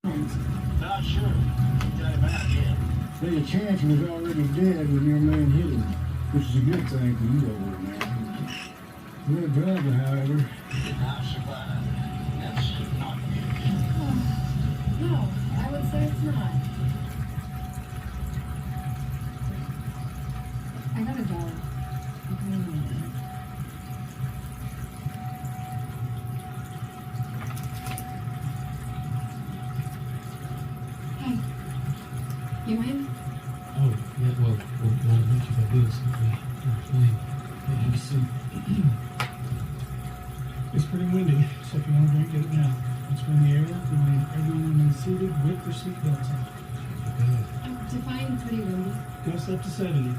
Not sure. Got him out yet. There's a chance he was already dead when your man hit him, which is a good thing for you over there, man. You're a driver, however. I survived. That's not good. No, I would say it's not. I gotta go. Hey, you in? Oh, yeah, well, I'll meet you by this. Have a seat. It's pretty windy, so if you want to drink, get it now. Let's run the air up and then everyone remains seated with their seatbelts on. Define pretty windy. Gust up to 70.